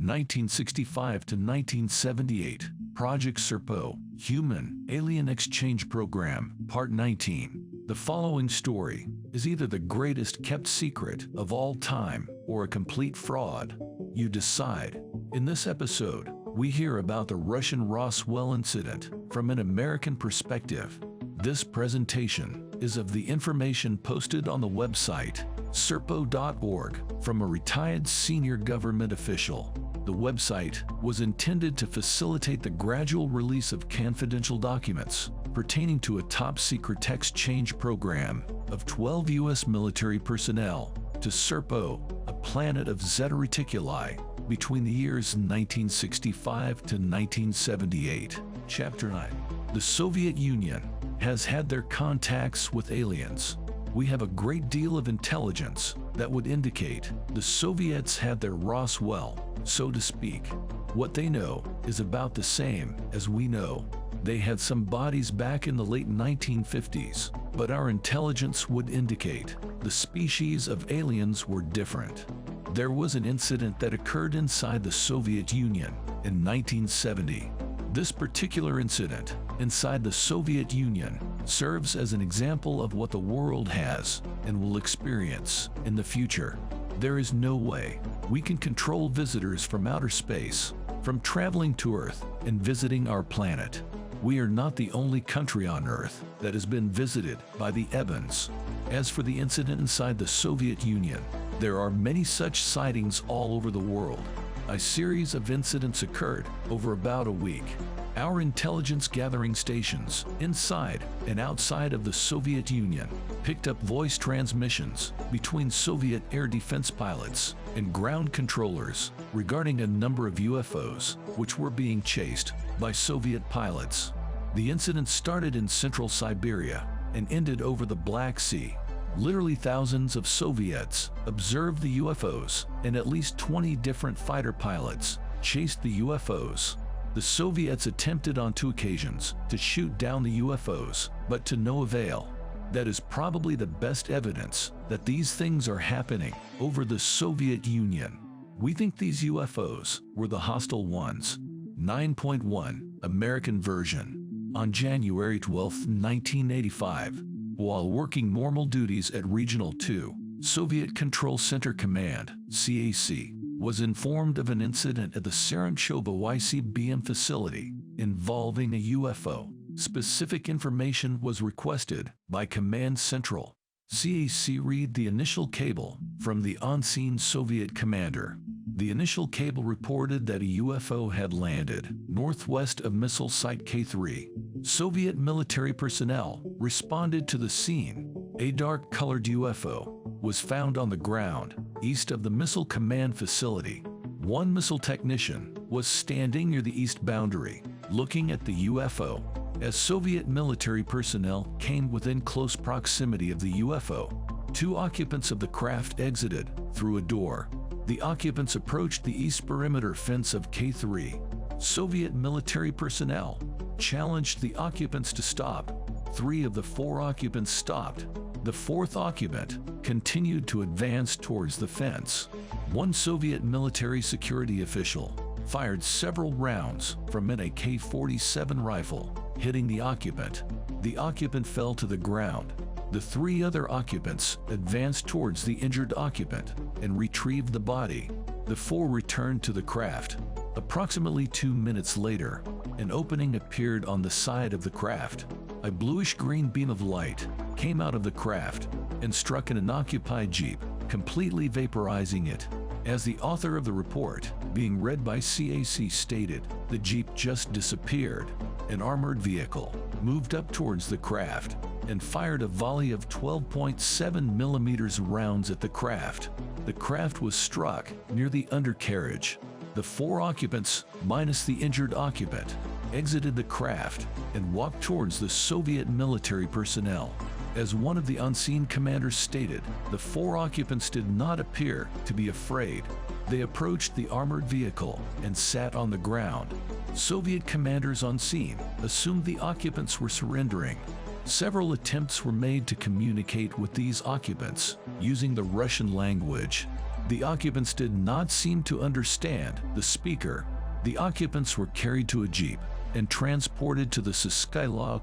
1965 to 1978, Project Serpo, Human-Alien Exchange Program, Part 19. The following story is either the greatest kept secret of all time or a complete fraud. You decide. In this episode, we hear about the Russian Roswell incident from an American perspective. This presentation is of the information posted on the website serpo.org from a retired senior government official. The website was intended to facilitate the gradual release of confidential documents pertaining to a top-secret exchange program of 12 U.S. military personnel to Serpo, a planet of Zeta Reticuli, between the years 1965 to 1978. Chapter 9. The Soviet Union has had their contacts with aliens. We have a great deal of intelligence that would indicate the Soviets had their Roswell, so to speak. What they know is about the same as we know. They had some bodies back in the late 1950s, but our intelligence would indicate the species of aliens were different. There was an incident that occurred inside the Soviet Union in 1970. This particular incident inside the Soviet Union serves as an example of what the world has and will experience in the future. There is no way we can control visitors from outer space, from traveling to Earth and visiting our planet. We are not the only country on Earth that has been visited by the Evans. As for the incident inside the Soviet Union, there are many such sightings all over the world. A series of incidents occurred over about a week. Our intelligence gathering stations inside and outside of the Soviet Union picked up voice transmissions between Soviet air defense pilots and ground controllers regarding a number of UFOs which were being chased by Soviet pilots. The incident started in central Siberia and ended over the Black Sea. Literally thousands of Soviets observed the UFOs, and at least 20 different fighter pilots chased the UFOs. The Soviets attempted on 2 occasions to shoot down the UFOs, but to no avail. That is probably the best evidence that these things are happening over the Soviet Union. We think these UFOs were the hostile ones. 9.1 American version. On January 12, 1985, while working normal duties at Regional 2, Soviet Control Center Command, CAC, was informed of an incident at the Saranchovo ICBM facility involving a UFO. Specific information was requested by Command Central. CAC read the initial cable from the on-scene Soviet commander. The initial cable reported that a UFO had landed northwest of missile site K3. Soviet military personnel responded to the scene. A dark-colored UFO was found on the ground east of the Missile Command facility. One missile technician was standing near the east boundary, looking at the UFO. As Soviet military personnel came within close proximity of the UFO, 2 occupants of the craft exited through a door. The occupants approached the east perimeter fence of K3. Soviet military personnel challenged the occupants to stop. 3 of the 4 occupants stopped. The 4th occupant continued to advance towards the fence. One Soviet military security official fired several rounds from an AK-47 rifle, hitting the occupant. The occupant fell to the ground. The 3 other occupants advanced towards the injured occupant and retrieved the body. The 4 returned to the craft. Approximately 2 minutes later, an opening appeared on the side of the craft. A bluish-green beam of light came out of the craft and struck an unoccupied jeep, completely vaporizing it. As the author of the report, being read by CAC, stated, the jeep just disappeared. An armored vehicle moved up towards the craft and fired a volley of 12.7mm rounds at the craft. The craft was struck near the undercarriage. The 4 occupants, minus the injured occupant, exited the craft and walked towards the Soviet military personnel. As one of the on-scene commanders stated, the 4 occupants did not appear to be afraid. They approached the armored vehicle and sat on the ground. Soviet commanders on scene assumed the occupants were surrendering. Several attempts were made to communicate with these occupants using the Russian language. The occupants did not seem to understand the speaker. The occupants were carried to a jeep and transported to the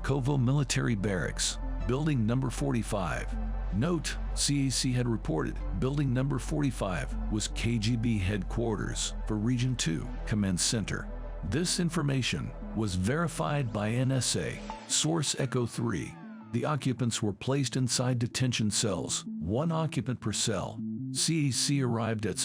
Kovo military barracks, building number 45. Note, CAC had reported building number 45 was KGB headquarters for Region 2 Command Center. This information was verified by NSA, source Echo 3. The occupants were placed inside detention cells, one occupant per cell. CAC arrived at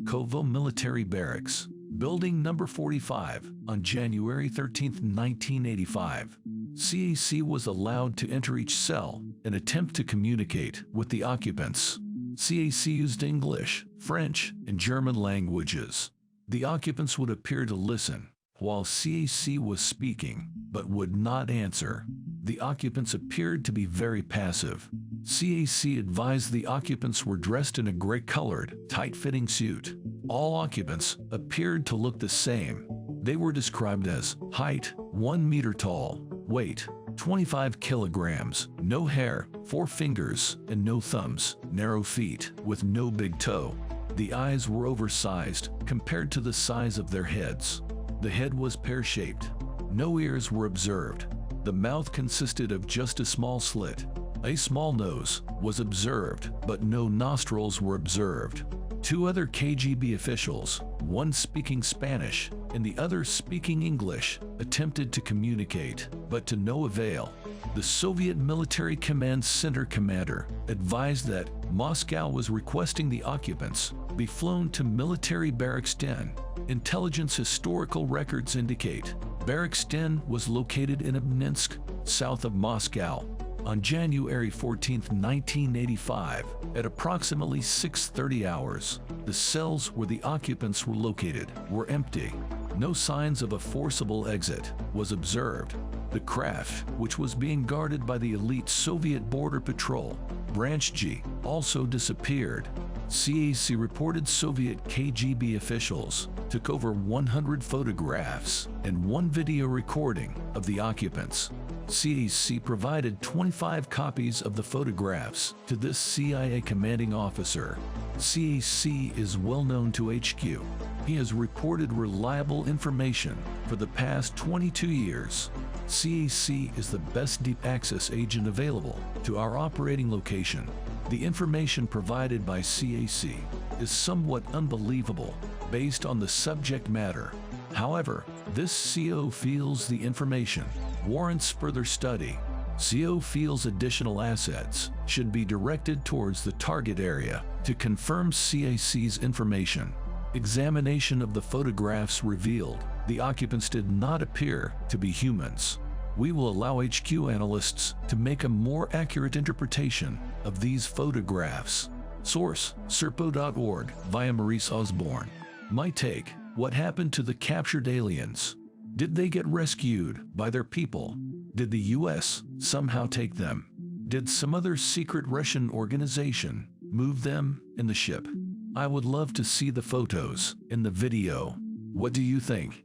Kovo military barracks, building number 45, on January 13, 1985. CAC was allowed to enter each cell and attempt to communicate with the occupants. CAC used English, French, and German languages. The occupants would appear to listen while CAC was speaking, but would not answer. The occupants appeared to be very passive. CAC advised the occupants were dressed in a gray-colored, tight-fitting suit. All occupants appeared to look the same. They were described as height, 1 meter tall, weight, 25 kilograms, no hair, 4 fingers, and no thumbs, narrow feet, with no big toe. The eyes were oversized compared to the size of their heads. The head was pear-shaped. No ears were observed. The mouth consisted of just a small slit. A small nose was observed, but no nostrils were observed. 2 other KGB officials, one speaking Spanish and the other speaking English, attempted to communicate, but to no avail. The Soviet Military Command Center commander advised that Moscow was requesting the occupants be flown to military Barracks 10. Intelligence historical records indicate Barracks 10 was located in Obninsk, south of Moscow. On January 14, 1985, at approximately 6:30 hours, the cells where the occupants were located were empty. No signs of a forcible exit was observed. The craft, which was being guarded by the elite Soviet Border Patrol, Branch G, also disappeared. CAC reported Soviet KGB officials took over 100 photographs and 1 video recording of the occupants. CAC provided 25 copies of the photographs to this CIA commanding officer. CAC is well known to HQ. He has reported reliable information for the past 22 years. CAC is the best deep access agent available to our operating location. The information provided by CAC is somewhat unbelievable based on the subject matter. However, this CO feels the information warrants further study. CO feels additional assets should be directed towards the target area to confirm CAC's information. Examination of the photographs revealed the occupants did not appear to be humans. We will allow HQ analysts to make a more accurate interpretation of these photographs. Source, serpo.org, via Maurice Osborne. My take, what happened to the captured aliens? Did they get rescued by their people? Did the US somehow take them? Did some other secret Russian organization move them in the ship? I would love to see the photos in the video. What do you think?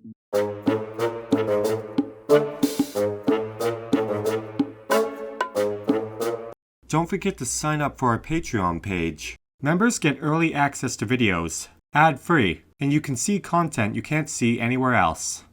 Don't forget to sign up for our Patreon page. Members get early access to videos, ad-free, and you can see content you can't see anywhere else.